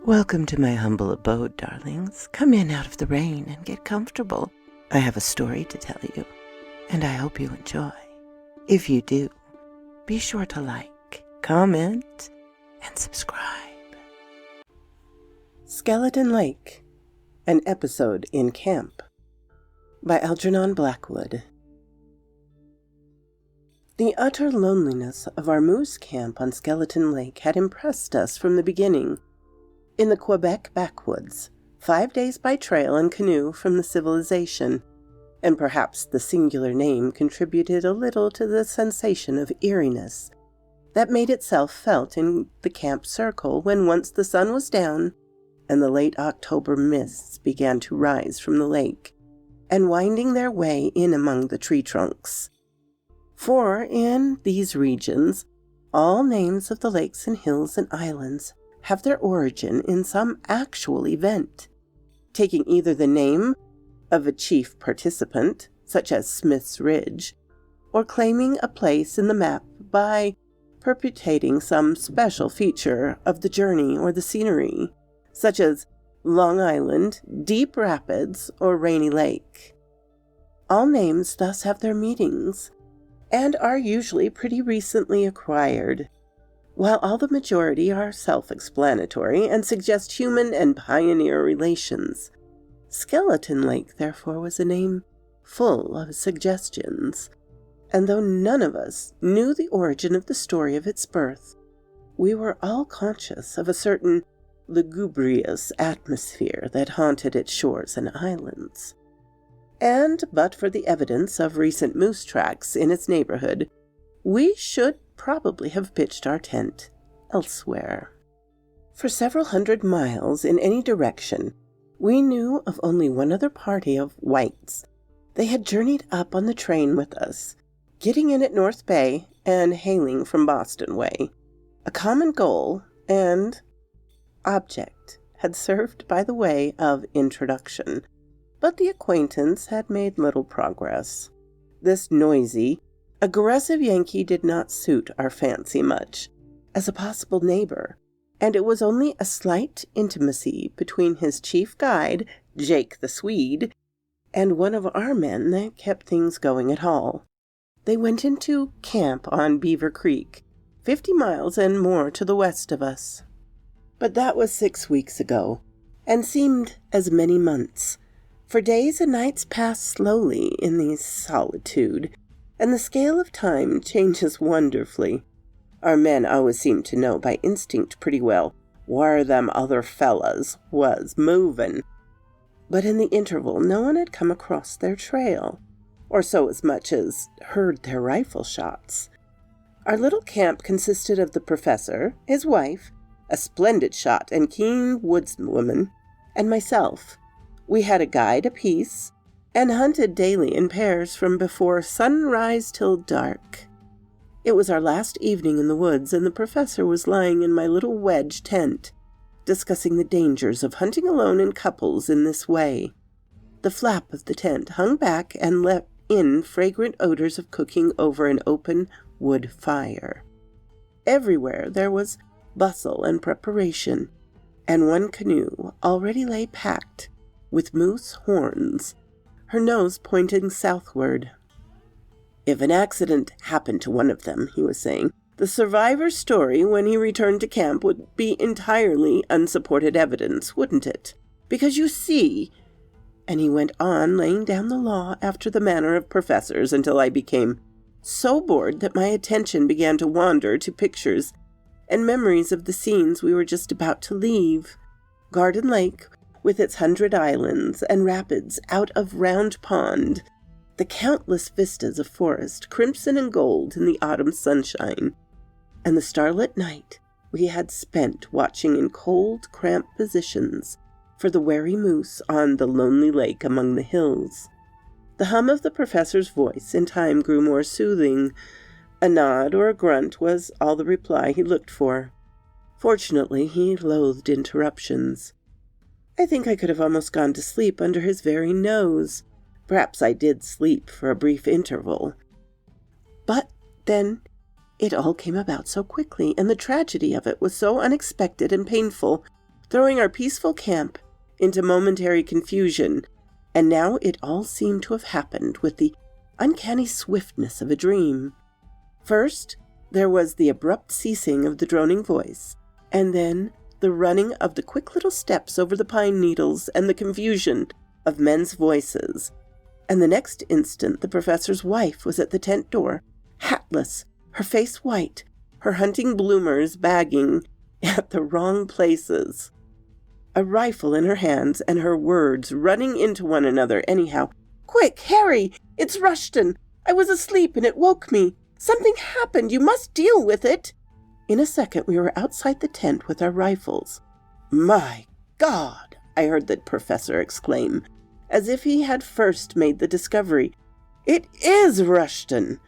Welcome to my humble abode, darlings. Come in out of the rain and get comfortable. I have a story to tell you, and I hope you enjoy. If you do, be sure to like, comment, and subscribe. Skeleton Lake, an episode in camp, by Algernon Blackwood. The utter loneliness of our moose camp on Skeleton Lake had impressed us from the beginning. In the Quebec backwoods, 5 days by trail and canoe from the civilization, and perhaps the singular name contributed a little to the sensation of eeriness that made itself felt in the camp circle when once the sun was down and the late October mists began to rise from the lake and winding their way in among the tree trunks. For in these regions, all names of the lakes and hills and islands have their origin in some actual event, taking either the name of a chief participant, such as Smith's Ridge, or claiming a place in the map by perpetuating some special feature of the journey or the scenery, such as Long Island, Deep Rapids, or Rainy Lake. All names thus have their meanings, and are usually pretty recently acquired, while all the majority are self-explanatory and suggest human and pioneer relations. Skeleton Lake, therefore, was a name full of suggestions, and though none of us knew the origin of the story of its birth, we were all conscious of a certain lugubrious atmosphere that haunted its shores and islands. And but for the evidence of recent moose tracks in its neighborhood, we should probably have pitched our tent elsewhere. For several hundred miles in any direction, we knew of only one other party of whites. They had journeyed up on the train with us, getting in at North Bay and hailing from Boston way. A common goal and object had served by the way of introduction, but the acquaintance had made little progress. This noisy, aggressive Yankee did not suit our fancy much as a possible neighbor, and it was only a slight intimacy between his chief guide, Jake the Swede, and one of our men that kept things going at all. They went into camp on Beaver Creek, 50 miles and more to the west of us. But that was 6 weeks ago, and seemed as many months, for days and nights pass slowly in these solitude, and the scale of time changes wonderfully. Our men always seem to know by instinct pretty well where them other fellas was movin'. But in the interval no one had come across their trail, or so as much as heard their rifle shots. Our little camp consisted of the professor, his wife, a splendid shot and keen woodswoman, and myself. We had a guide apiece, and hunted daily in pairs from before sunrise till dark. It was our last evening in the woods, and the professor was lying in my little wedge tent, discussing the dangers of hunting alone in couples in this way. The flap of the tent hung back and let in fragrant odors of cooking over an open wood fire. Everywhere there was bustle and preparation, and one canoe already lay packed with moose horns, her nose pointing southward. If an accident happened to one of them, he was saying, the survivor's story when he returned to camp would be entirely unsupported evidence, wouldn't it? Because you see, and he went on laying down the law after the manner of professors until I became so bored that my attention began to wander to pictures and memories of the scenes we were just about to leave. Garden Lake, with its 100 islands and rapids out of Round Pond, the countless vistas of forest, crimson and gold in the autumn sunshine, and the starlit night we had spent watching in cold, cramped positions for the wary moose on the lonely lake among the hills. The hum of the professor's voice in time grew more soothing. A nod or a grunt was all the reply he looked for. Fortunately, he loathed interruptions. I think I could have almost gone to sleep under his very nose. Perhaps I did sleep for a brief interval. But then it all came about so quickly, and the tragedy of it was so unexpected and painful, throwing our peaceful camp into momentary confusion, and now it all seemed to have happened with the uncanny swiftness of a dream. First, there was the abrupt ceasing of the droning voice, and then the running of the quick little steps over the pine needles and the confusion of men's voices. And the next instant the professor's wife was at the tent door, hatless, her face white, her hunting bloomers bagging at the wrong places, a rifle in her hands, and her words running into one another anyhow. "Quick, Harry! It's Rushton! I was asleep and it woke me! Something happened! You must deal with it!" In a second we were outside the tent with our rifles. "My God!" I heard the professor exclaim, as if he had first made the discovery. "It is Rushton!"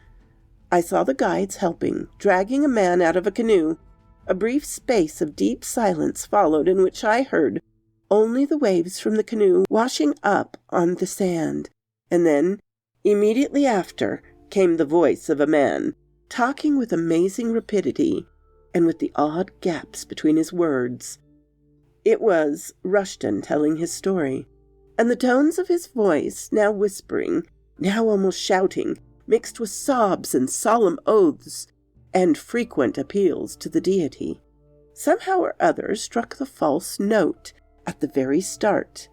I saw the guides helping, dragging a man out of a canoe. A brief space of deep silence followed, in which I heard only the waves from the canoe washing up on the sand, and then, immediately after, came the voice of a man, talking with amazing rapidity, and with the odd gaps between his words. It was Rushton telling his story, and the tones of his voice, now whispering, now almost shouting, mixed with sobs and solemn oaths, and frequent appeals to the deity, somehow or other struck the false note at the very start,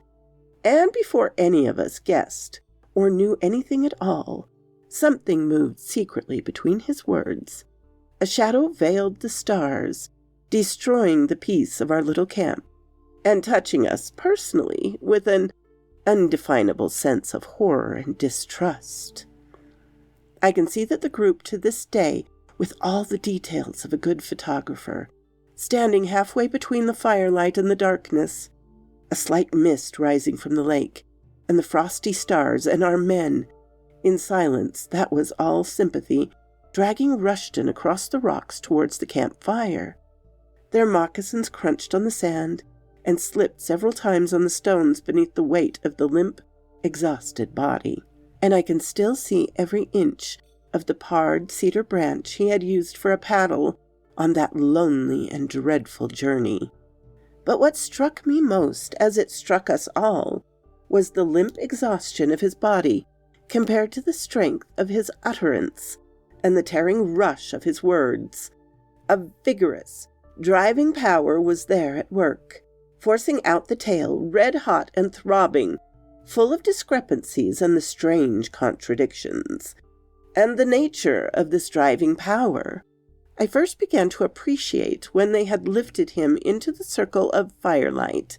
and before any of us guessed or knew anything at all, something moved secretly between his words. A shadow veiled the stars, destroying the peace of our little camp, and touching us personally with an undefinable sense of horror and distrust. I can see that the group to this day, with all the details of a good photographer, standing halfway between the firelight and the darkness, a slight mist rising from the lake, and the frosty stars, and our men, in silence that was all sympathy, dragging Rushton across the rocks towards the campfire. Their moccasins crunched on the sand, and slipped several times on the stones beneath the weight of the limp, exhausted body, and I can still see every inch of the parred cedar branch he had used for a paddle on that lonely and dreadful journey. But what struck me most, as it struck us all, was the limp exhaustion of his body compared to the strength of his utterance and the tearing rush of his words. A vigorous, driving power was there at work, forcing out the tale, red-hot and throbbing, full of discrepancies and the strange contradictions. And the nature of this driving power I first began to appreciate when they had lifted him into the circle of firelight,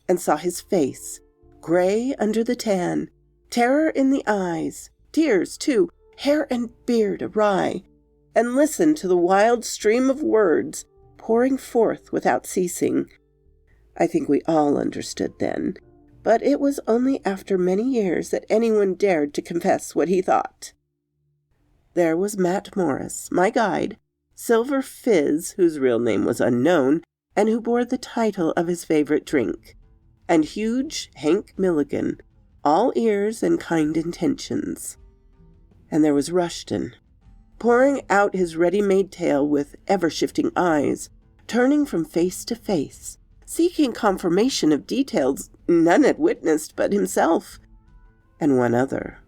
and saw his face, gray under the tan, terror in the eyes, tears too, hair and beard awry, and listened to the wild stream of words pouring forth without ceasing. I think we all understood then, but it was only after many years that anyone dared to confess what he thought. There was Matt Morris, my guide, Silver Fizz, whose real name was unknown, and who bore the title of his favorite drink, and huge Hank Milligan, all ears and kind intentions. And there was Rushton, pouring out his ready-made tale with ever-shifting eyes, turning from face to face, seeking confirmation of details none had witnessed but himself, and one other.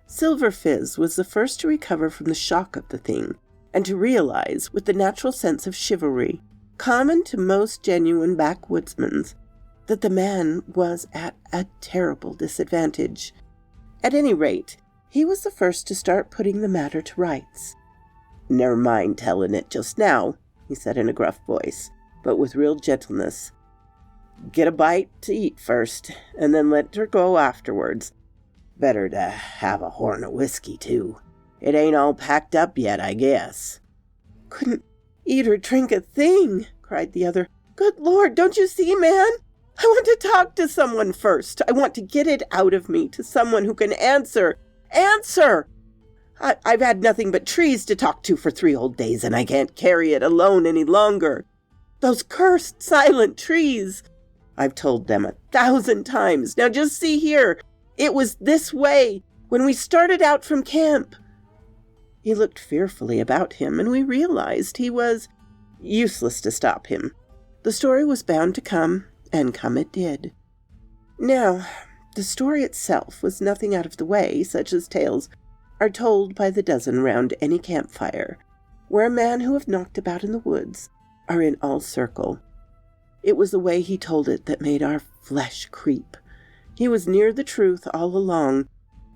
Silver Fizz was the first to recover from the shock of the thing, and to realize, with the natural sense of chivalry, common to most genuine backwoodsmen, that the man was at a terrible disadvantage. At any rate, he was the first to start putting the matter to rights. "Never mind telling it just now," he said in a gruff voice, but with real gentleness. "Get a bite to eat first, and then let her go afterwards. Better to have a horn of whiskey, too. It ain't all packed up yet, I guess." "Couldn't eat or drink a thing," cried the other. "Good Lord, don't you see, man? I want to talk to someone first. I want to get it out of me, to someone who can answer. Answer! I've had nothing but trees to talk to for 3 whole days, and I can't carry it alone any longer. Those cursed silent trees! I've told them 1,000 times. Now just see here. It was this way when we started out from camp." He looked fearfully about him, and we realized he was useless to stop him. The story was bound to come, and come it did. Now, the story itself was nothing out of the way, such as tales are told by the dozen round any campfire, where a man who have knocked about in the woods are in all circle. It was the way he told it that made our flesh creep. He was near the truth all along,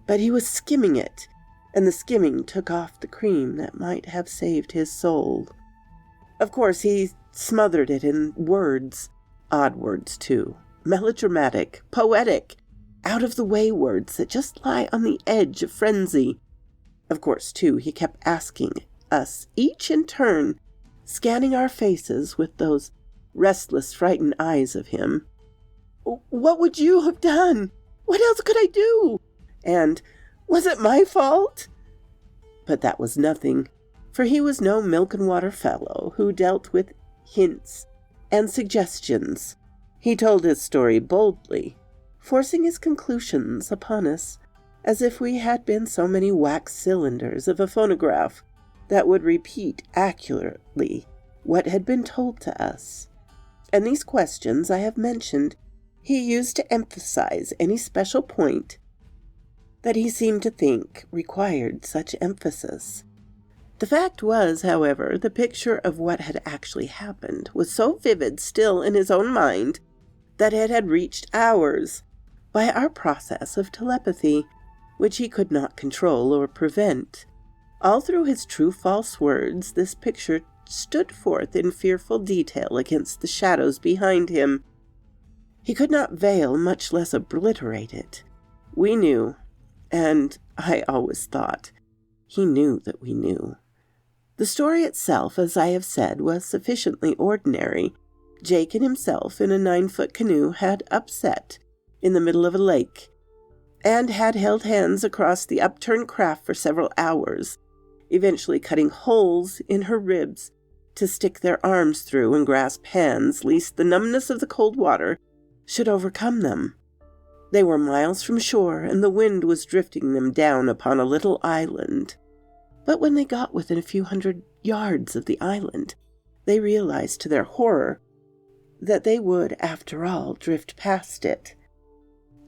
but he was skimming it, and the skimming took off the cream that might have saved his soul. Of course, he smothered it in words, odd words too, melodramatic, poetic, out-of-the-way words that just lie on the edge of frenzy. Of course, too, he kept asking us, each in turn, scanning our faces with those restless, frightened eyes of him. "What would you have done? What else could I do?" And, "Was it my fault?" But that was nothing, for he was no milk-and-water fellow who dealt with hints and suggestions. He told his story boldly, forcing his conclusions upon us, as if we had been so many wax cylinders of a phonograph that would repeat accurately what had been told to us. And these questions I have mentioned he used to emphasize any special point that he seemed to think required such emphasis. The fact was, however, the picture of what had actually happened was so vivid still in his own mind that it had reached ours by our process of telepathy, which he could not control or prevent. All through his true-false words, this picture stood forth in fearful detail against the shadows behind him. He could not veil, much less obliterate it. We knew, and I always thought, he knew that we knew. The story itself, as I have said, was sufficiently ordinary. Jake and himself in a 9-foot canoe had upset in the middle of a lake, and had held hands across the upturned craft for several hours, eventually cutting holes in her ribs to stick their arms through and grasp hands, lest the numbness of the cold water should overcome them. They were miles from shore, and the wind was drifting them down upon a little island. But when they got within a few hundred yards of the island, they realized to their horror that they would, after all, drift past it.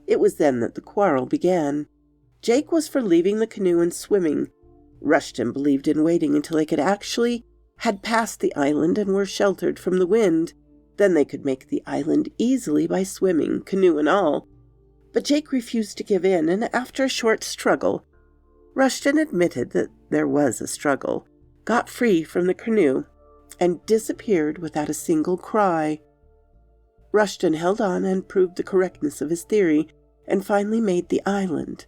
It was then that the quarrel began. Jake was for leaving the canoe and swimming. Rushton believed in waiting until they had passed the island and were sheltered from the wind. Then they could make the island easily by swimming, canoe and all. But Jake refused to give in, and after a short struggle, Rushton admitted that there was a struggle, got free from the canoe, and disappeared without a single cry. Rushton held on and proved the correctness of his theory, and finally made the island.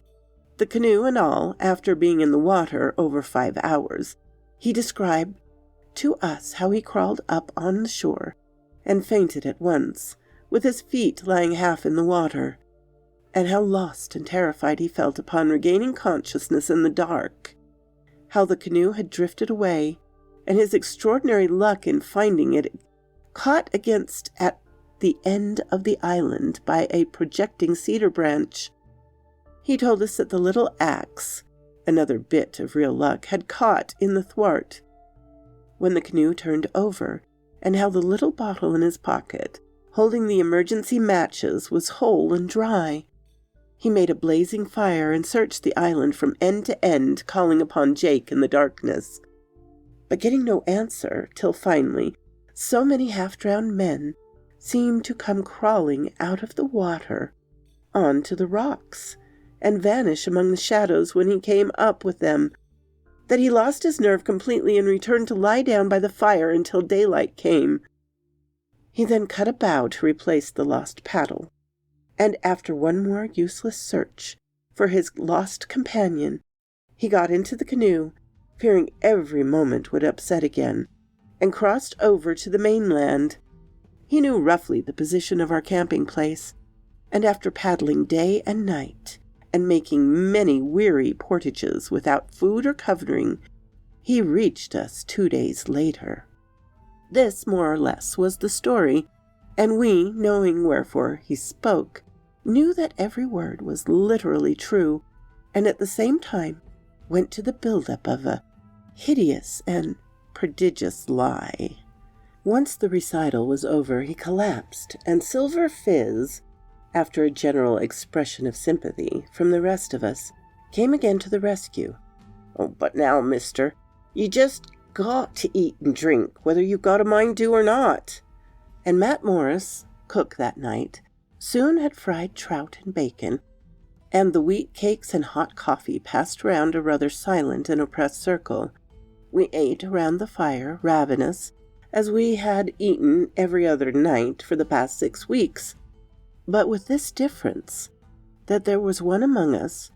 The canoe and all, after being in the water over 5 hours, he described to us how he crawled up on the shore and fainted at once, with his feet lying half in the water, and how lost and terrified he felt upon regaining consciousness in the dark, how the canoe had drifted away, and his extraordinary luck in finding it caught against at the end of the island by a projecting cedar branch. He told us that the little axe, another bit of real luck, had caught in the thwart when the canoe turned over, and how the little bottle in his pocket, holding the emergency matches, was whole and dry. He made a blazing fire and searched the island from end to end, calling upon Jake in the darkness, but getting no answer, till finally so many half-drowned men seemed to come crawling out of the water onto the rocks and vanish among the shadows when he came up with them, that he lost his nerve completely and returned to lie down by the fire until daylight came. He then cut a bough to replace the lost paddle, and after one more useless search for his lost companion, he got into the canoe, fearing every moment would upset again, and crossed over to the mainland. He knew roughly the position of our camping place, and after paddling day and night, and making many weary portages without food or covering, he reached us 2 days later. This, more or less, was the story, and we, knowing wherefore he spoke, knew that every word was literally true, and at the same time went to the build-up of a hideous and prodigious lie. Once the recital was over, he collapsed, and Silver Fizz, after a general expression of sympathy from the rest of us, came again to the rescue. "Oh, but now, mister, you just got to eat and drink, whether you got a mind to or not." And Matt Morris, cook that night, soon had fried trout and bacon, and the wheat cakes and hot coffee passed round a rather silent and oppressed circle. We ate around the fire, ravenous, as we had eaten every other night for the past 6 weeks, but with this difference, that there was one among us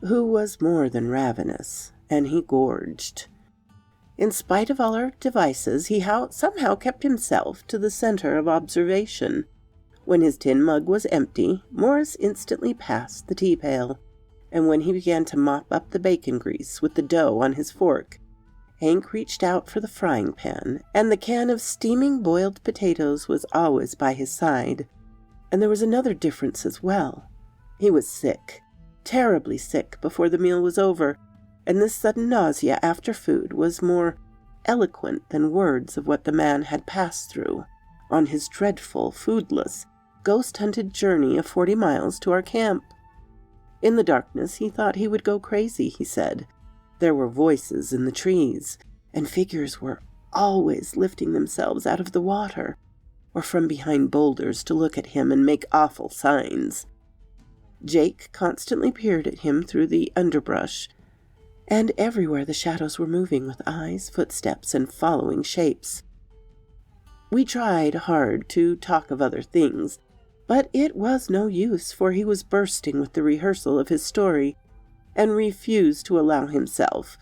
who was more than ravenous, and he gorged. In spite of all our devices, he somehow kept himself to the center of observation. When his tin mug was empty, Morris instantly passed the tea pail, and when he began to mop up the bacon grease with the dough on his fork, Hank reached out for the frying pan, and the can of steaming boiled potatoes was always by his side. And there was another difference as well. He was sick, terribly sick, before the meal was over, and this sudden nausea after food was more eloquent than words of what the man had passed through on his dreadful, foodless, ghost-hunted journey of 40 miles to our camp. In the darkness he thought he would go crazy, he said. There were voices in the trees, and figures were always lifting themselves out of the water, or from behind boulders to look at him and make awful signs. Jake constantly peered at him through the underbrush, and everywhere the shadows were moving with eyes, footsteps, and following shapes. We tried hard to talk of other things, but it was no use, for he was bursting with the rehearsal of his story, and refused to allow himself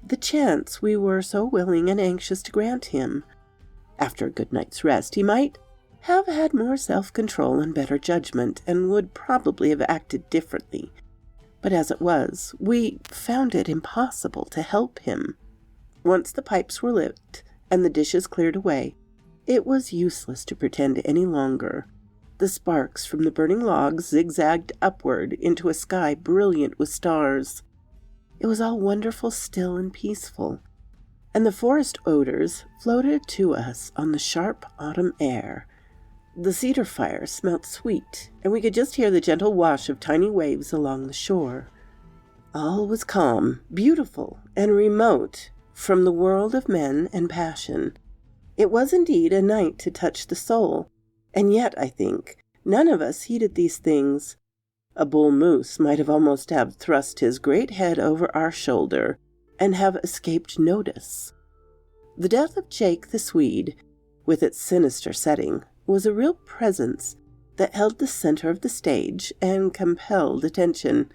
the chance we were so willing and anxious to grant him. After a good night's rest, he might have had more self-control and better judgment, and would probably have acted differently. But as it was, we found it impossible to help him. Once the pipes were lit and the dishes cleared away, it was useless to pretend any longer. The sparks from the burning logs zigzagged upward into a sky brilliant with stars. It was all wonderful, still, and peaceful, and the forest odors floated to us on the sharp autumn air. The cedar fire smelt sweet, and we could just hear the gentle wash of tiny waves along the shore. All was calm, beautiful, and remote from the world of men and passion. It was indeed a night to touch the soul, and yet, I think, none of us heeded these things. A bull moose might have almost have thrust his great head over our shoulder and have escaped notice. The death of Jake the Swede, with its sinister setting, was a real presence that held the center of the stage and compelled attention.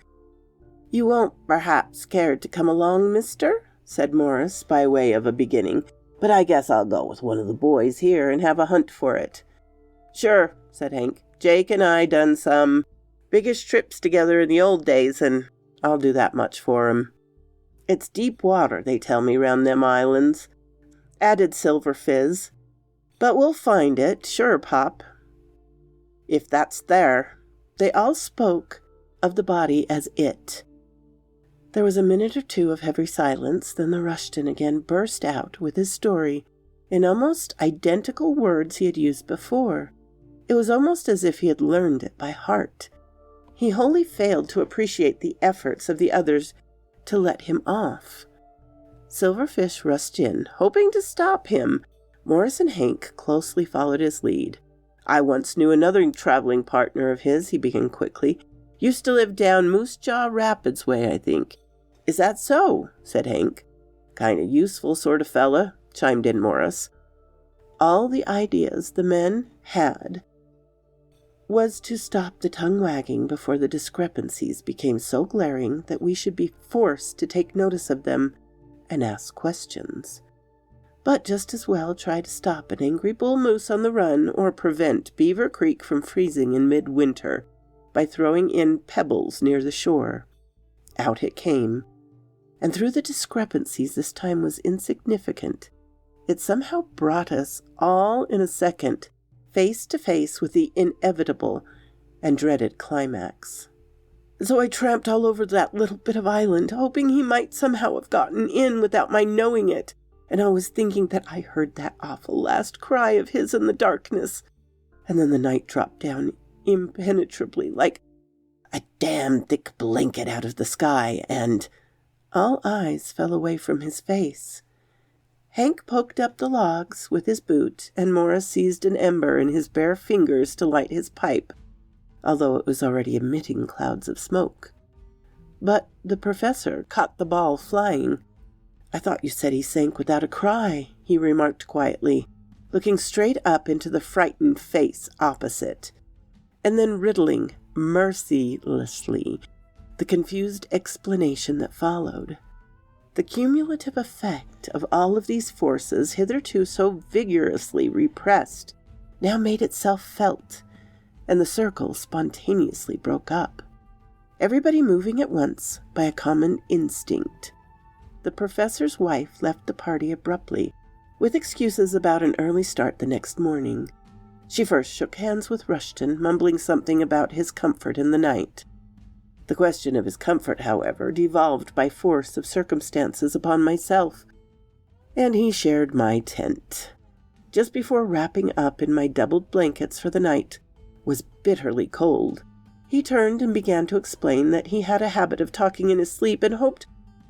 "You won't perhaps care to come along, mister?" said Morris, by way of a beginning, "but I guess I'll go with one of the boys here and have a hunt for it." "Sure," said Hank. "Jake and I done some biggish trips together in the old days, and I'll do that much for 'em. It's deep water, they tell me, round them islands," added Silver Fizz. "But we'll find it, sure, Pop, if that's there." They all spoke of the body as it. There was a minute or two of heavy silence, then the Rushton again burst out with his story in almost identical words he had used before. It was almost as if he had learned it by heart. He wholly failed to appreciate the efforts of the others to let him off. Silverfish rushed in, hoping to stop him. Morris and Hank closely followed his lead. "I once knew another traveling partner of his," he began quickly. "Used to live down Moose Jaw Rapids way, I think." "Is that so?" said Hank. "Kind of useful sort of fella," chimed in Morris. All the ideas the men had was to stop the tongue-wagging before the discrepancies became so glaring that we should be forced to take notice of them and ask questions. But just as well try to stop an angry bull moose on the run or prevent Beaver Creek from freezing in midwinter by throwing in pebbles near the shore. Out it came, and through the discrepancies this time was insignificant. It somehow brought us all in a second face to face with the inevitable and dreaded climax. "So I tramped all over that little bit of island, hoping he might somehow have gotten in without my knowing it. and I was thinking that I heard that awful last cry of his in the darkness, and then the night dropped down impenetrably like a damn thick blanket out of the sky, and all eyes fell away from his face. Hank poked up the logs with his boot, and Morris seized an ember in his bare fingers to light his pipe, although it was already emitting clouds of smoke. But the professor caught the ball flying. "I thought you said he sank without a cry," he remarked quietly, looking straight up into the frightened face opposite, and then riddling mercilessly the confused explanation that followed. The cumulative effect of all of these forces, hitherto so vigorously repressed, now made itself felt, and the circle spontaneously broke up, everybody moving at once by a common instinct. The professor's wife left the party abruptly, with excuses about an early start the next morning. She first shook hands with Rushton, mumbling something about his comfort in the night. The question of his comfort, however, devolved by force of circumstances upon myself, and he shared my tent. Just before wrapping up in my doubled blankets for the night was bitterly cold, he turned and began to explain that he had a habit of talking in his sleep and hoped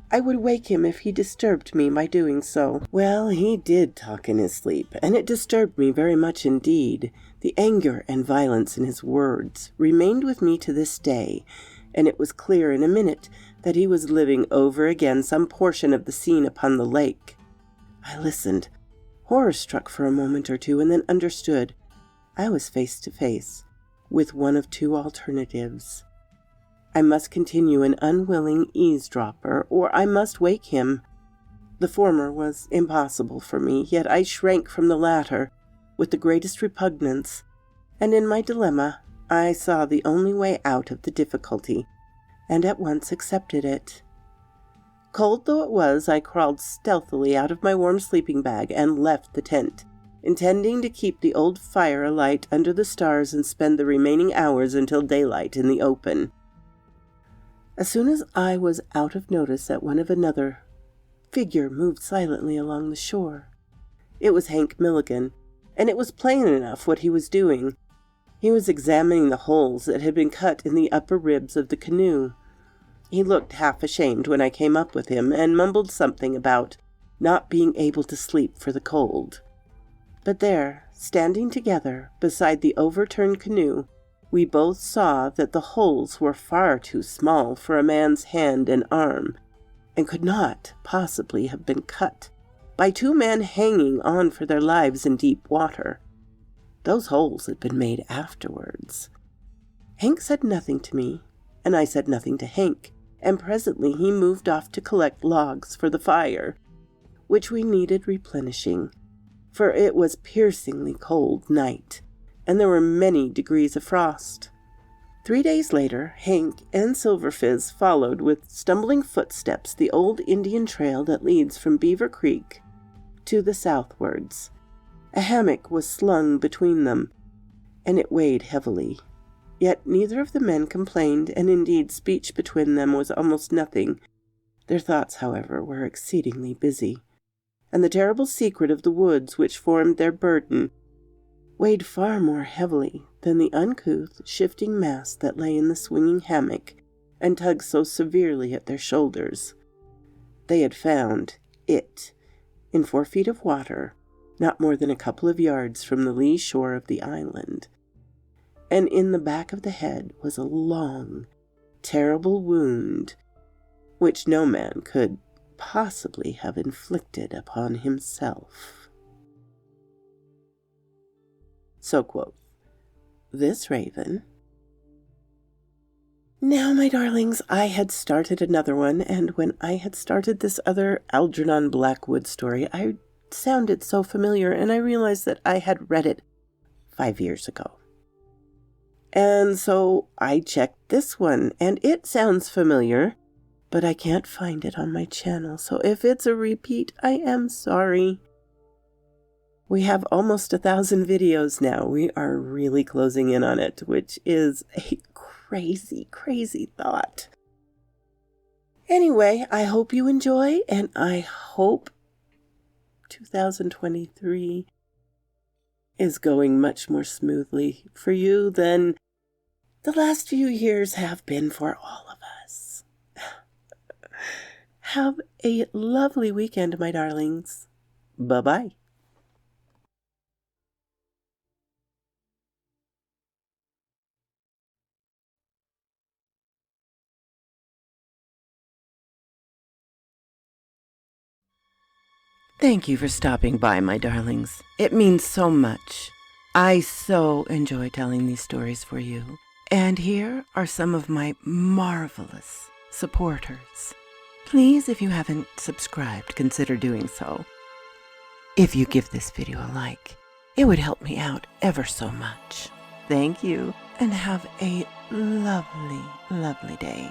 I would wake him if he disturbed me by doing so. Well, he did talk in his sleep, and it disturbed me very much indeed. The anger and violence in his words remained with me to this day, and it was clear in a minute that he was living over again some portion of the scene upon the lake. I listened, horror-struck for a moment or two, and then understood. I was face to face with one of two alternatives. I must continue an unwilling eavesdropper, or I must wake him. The former was impossible for me, yet I shrank from the latter with the greatest repugnance, and in my dilemma I saw the only way out of the difficulty, and at once accepted it. Cold though it was, I crawled stealthily out of my warm sleeping bag and left the tent, intending to keep the old fire alight under the stars and spend the remaining hours until daylight in the open. As soon as I was out of notice at one of another figure moved silently along the shore. It was Hank Milligan, and it was plain enough what he was doing. He was examining the holes that had been cut in the upper ribs of the canoe. He looked half ashamed when I came up with him, and mumbled something about not being able to sleep for the cold. But there, standing together beside the overturned canoe, we both saw that the holes were far too small for a man's hand and arm, and could not possibly have been cut by two men hanging on for their lives in deep water. Those holes had been made afterwards. Hank said nothing to me, and I said nothing to Hank, and presently he moved off to collect logs for the fire, which we needed replenishing, for it was piercingly cold night, and there were many degrees of frost. 3 days later, Hank and Silverfizz followed with stumbling footsteps the old Indian trail that leads from Beaver Creek to the southwards. A hammock was slung between them, and it weighed heavily. Yet neither of the men complained, and indeed speech between them was almost nothing. Their thoughts, however, were exceedingly busy, and the terrible secret of the woods which formed their burden weighed far more heavily than the uncouth, shifting mass that lay in the swinging hammock and tugged so severely at their shoulders. They had found it in 4 feet of water, not more than a couple of yards from the lee shore of the island, and in the back of the head was a long, terrible wound, which no man could possibly have inflicted upon himself. So quoth this raven. Now, my darlings, I had started another one, and when I had started this other Algernon Blackwood story, I sounded so familiar, and I realized that I had read it 5 years ago. And so I checked this one, and it sounds familiar, but I can't find it on my channel, so if it's a repeat, I am sorry. We have almost 1,000 videos now. We are really closing in on it, which is a crazy, crazy thought. Anyway, I hope you enjoy, and I hope 2023 is going much more smoothly for you than the last few years have been for all of us. Have a lovely weekend, my darlings. Bye-bye. Thank you for stopping by, my darlings. It means so much. I so enjoy telling these stories for you. And here are some of my marvelous supporters. Please, if you haven't subscribed, consider doing so. If you give this video a like, it would help me out ever so much. Thank you, and have a lovely, lovely day.